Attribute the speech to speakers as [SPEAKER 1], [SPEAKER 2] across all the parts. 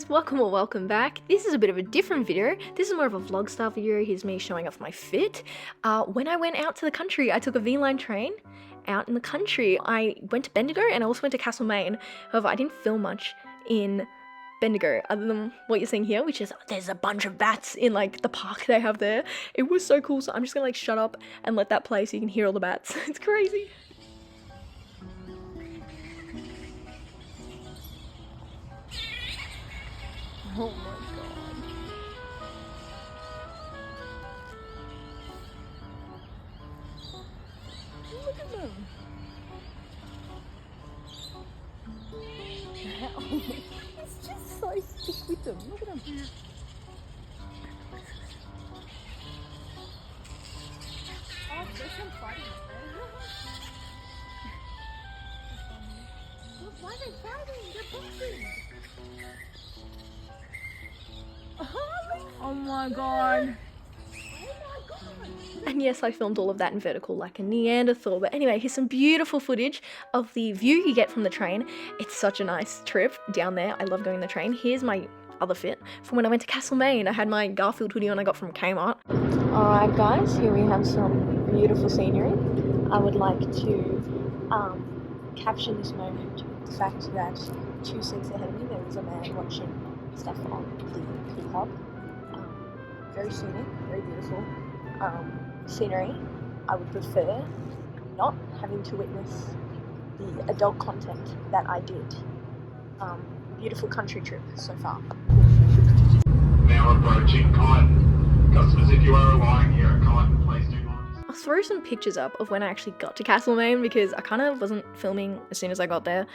[SPEAKER 1] guys, welcome or welcome back. This is a bit of a different video. This is more of a vlog style video. Here's me showing off my fit. When I went out to the country, I took a V-line train out in the country. I went to Bendigo and I also went to Castlemaine. However, I didn't film much in Bendigo other than what you're seeing here, which is there's a bunch of bats in like the park they have there. It was so cool, so I'm just gonna like shut up and let that play so you can hear all the bats. It's crazy. Oh my god. Look at them. It's just so thick with them. Look at them. Oh, there's some fighting there. Look, why are they fighting? They're boxing. Oh my god. And yes, I filmed all of that in vertical like a Neanderthal. But anyway, here's some beautiful footage of the view you get from the train. It's such a nice trip down there. I love going on the train. Here's my other fit from when I went to Castlemaine. I had my Garfield hoodie on I got from Kmart. Alright guys, here we have some beautiful scenery. I would like to caption this moment with the fact that 2 seats ahead of me there was a man watching stuff on the peacock. Very scenic, very beautiful scenery. I would prefer not having to witness the adult content that I did. Beautiful country trip so far.
[SPEAKER 2] Now approaching Cotton. Customers, if you are arriving here at Cotton, please do not.
[SPEAKER 1] I'll throw some pictures up of when I actually got to Castlemaine because I kind of wasn't filming as soon as I got there.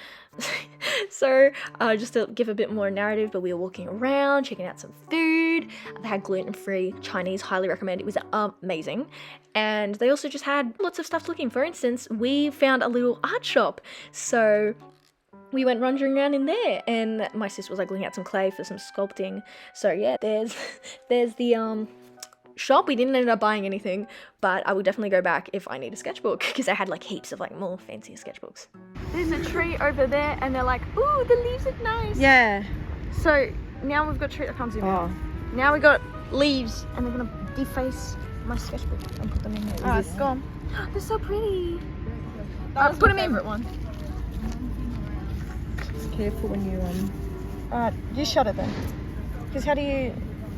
[SPEAKER 1] So just to give a bit more narrative, but we were walking around, checking out some food. They had gluten-free Chinese, highly recommend. It was amazing. And they also just had lots of stuff to look in. For instance, we found a little art shop. So we went wandering around in there and my sister was like looking at some clay for some sculpting. So yeah, there's the shop. We didn't end up buying anything, but I will definitely go back if I need a sketchbook because they had like heaps of like more fancier sketchbooks. There's a tree over there and they're like, ooh, the leaves look nice.
[SPEAKER 3] Yeah.
[SPEAKER 1] So now we've got tree, I can't zoom out. Now we got leaves and they're gonna deface my sketchbook and put them in there.
[SPEAKER 3] Alright, go on.
[SPEAKER 1] They're so pretty. Put them in. One.
[SPEAKER 3] Just careful when you Alright, you shut it then. Because how do you?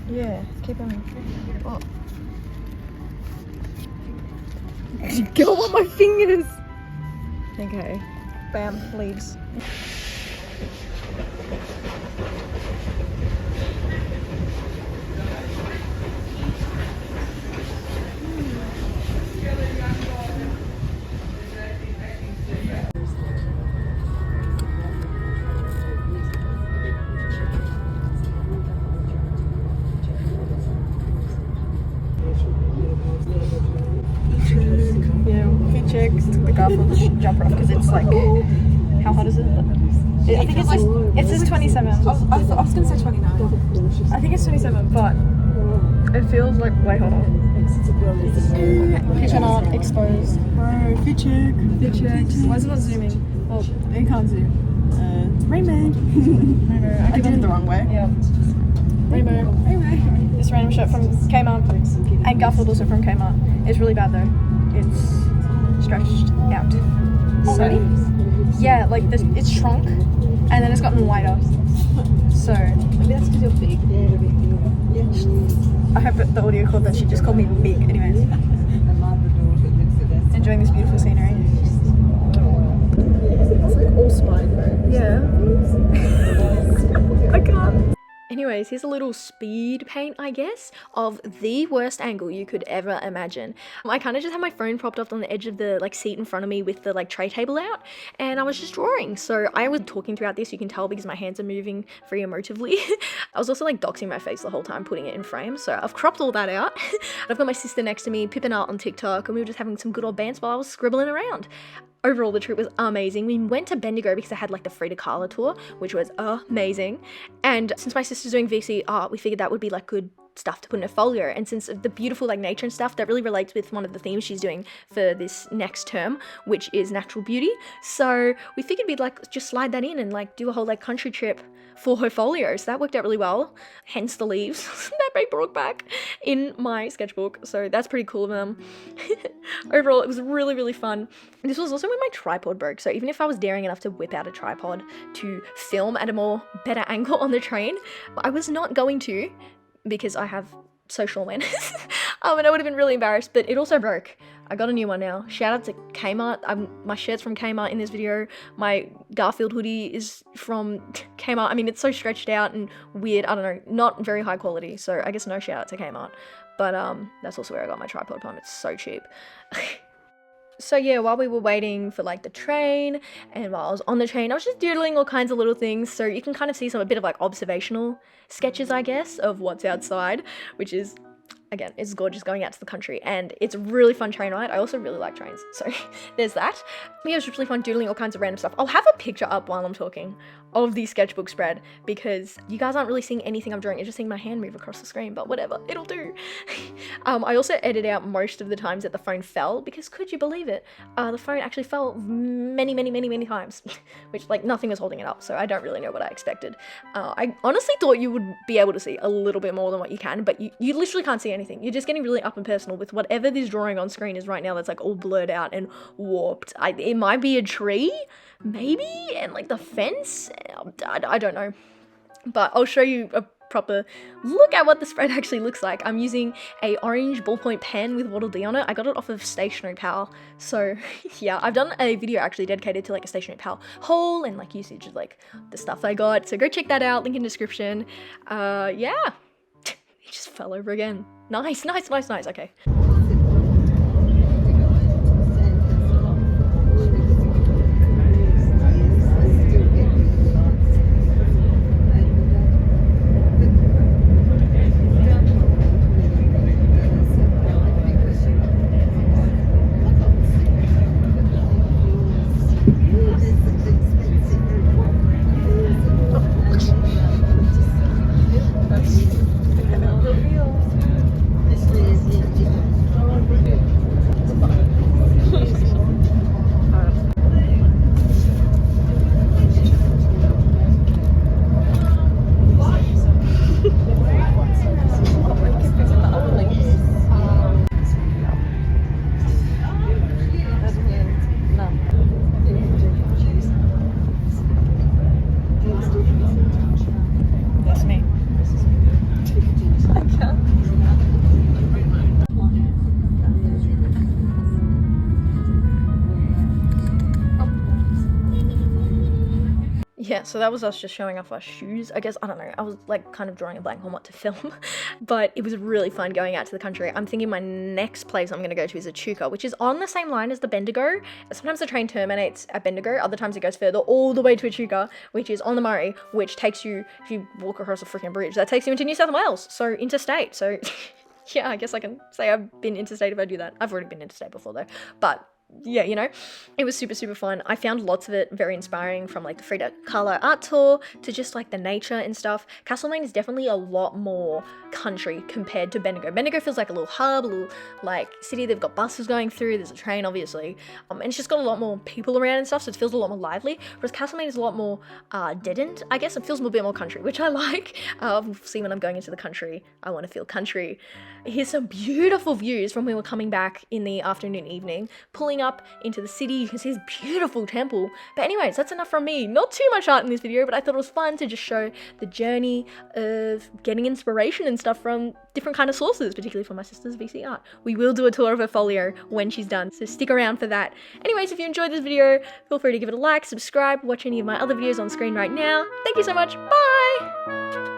[SPEAKER 3] Yeah, keep them. Oh. Go on my fingers. Okay. Bam, leaves. Chicks took the Garfield jumper off because it's like, how hot is it? I think it says 27. I was gonna say 29. I think it's 27, but it feels like way hotter. You cannot expose. Bro, fit check. Why is it not zooming? Oh, it can't zoom. Rainbow. Rainbow. I did it the wrong way. Yeah. Rainbow. This random shirt from Kmart and Garfield also from Kmart. It's really bad though. It's stretched out. So yeah, like this, it's shrunk and then it's gotten wider. So maybe that's because you're big. I hope that the audio called that she just called me big. Anyways, enjoying this beautiful scenery. It's like all spine though. Yeah. I can't. Anyways, here's a little speed paint, I guess, of the worst angle you could ever imagine. I kind of just had my phone propped up on the edge of the like seat in front of me with the like tray table out, and I was just drawing. So I was talking throughout this, you can tell because my hands are moving very emotively. I was also like doxing my face the whole time, putting it in frame. So I've cropped all that out. I've got my sister next to me, pipping out on TikTok, and we were just having some good old banter while I was scribbling around. Overall, the trip was amazing. We went to Bendigo because I had like the Frida Kahlo tour, which was amazing. And since my sister's doing VC art, we figured that would be like good
[SPEAKER 1] stuff to put in a folio, and since the beautiful like nature and stuff, that really relates with one of the themes she's doing for this next term, which is natural beauty. So we figured we'd like just slide that in and like do a whole like country trip for her folio. So that worked out really well, hence the leaves that they brought back in my sketchbook. So that's pretty cool of them. Overall, it was really, really fun. This was also when my tripod broke, so even if I was daring enough to whip out a tripod to film at a more better angle on the train, I was not going to, because I have social awareness. And I would have been really embarrassed, but it also broke. I got a new one now. Shout out to Kmart. My shirt's from Kmart in this video. My Garfield hoodie is from Kmart. I mean, it's so stretched out and weird. I don't know, not very high quality. So I guess no shout out to Kmart. But that's also where I got my tripod from. It's so cheap. So yeah, while we were waiting for like the train, and while I was on the train, I was just doodling all kinds of little things. So you can kind of see a bit of like observational sketches, I guess, of what's outside, which is, again, it's gorgeous going out to the country, and it's a really fun train ride. I also really like trains, so there's that. Yeah, it was really fun doodling all kinds of random stuff. I'll have a picture up while I'm talking of the sketchbook spread, because you guys aren't really seeing anything I'm drawing, you're just seeing my hand move across the screen, but whatever, it'll do. I also edited out most of the times that the phone fell, because could you believe it? The phone actually fell many times, which like nothing was holding it up, so I don't really know what I expected. I honestly thought you would be able to see a little bit more than what you can, but you literally can't see anything. You're just getting really up and personal with whatever this drawing on screen is right now that's like all blurred out and warped. It might be a tree, maybe, and like the fence, I don't know, but I'll show you a proper look at what the spread actually looks like. I'm using a orange ballpoint pen with Waddle Dee on it. I got it off of Stationery Pal, so yeah, I've done a video actually dedicated to like a Stationery Pal haul and like usage of like the stuff I got, so go check that out, link in description. Yeah. It just fell over again. Nice, okay. Yeah, so that was us just showing off our shoes. I guess, I don't know, I was like kind of drawing a blank on what to film, but it was really fun going out to the country. I'm thinking my next place I'm going to go to is Echuca, which is on the same line as the Bendigo. Sometimes the train terminates at Bendigo, other times it goes further all the way to Echuca, which is on the Murray, which takes you, if you walk across a freaking bridge, that takes you into New South Wales, so interstate. So yeah, I guess I can say I've been interstate if I do that. I've already been interstate before though, but yeah, you know, it was super fun. I found lots of it very inspiring, from like the Frida Kahlo art tour to just like the nature and stuff. Castlemaine is definitely a lot more country compared to Bendigo. Bendigo feels like a little hub, a little like city. They've got buses going through, there's a train obviously, and it's just got a lot more people around and stuff, so it feels a lot more lively, whereas Castlemaine is a lot more deadened, I guess. It feels a bit more country, which I like. We'll see when I'm going into the country, I want to feel country. Here's some beautiful views from when we were coming back in the afternoon, evening, pulling up into the city. You can see this beautiful temple. But anyways, that's enough from me. Not too much art in this video, but I thought it was fun to just show the journey of getting inspiration and stuff from different kind of sources, particularly from my sister's VC art. We will do a tour of her folio when she's done, so stick around for that. Anyways, if you enjoyed this video, feel free to give it a like, subscribe, watch any of my other videos on screen right now. Thank you so much. Bye!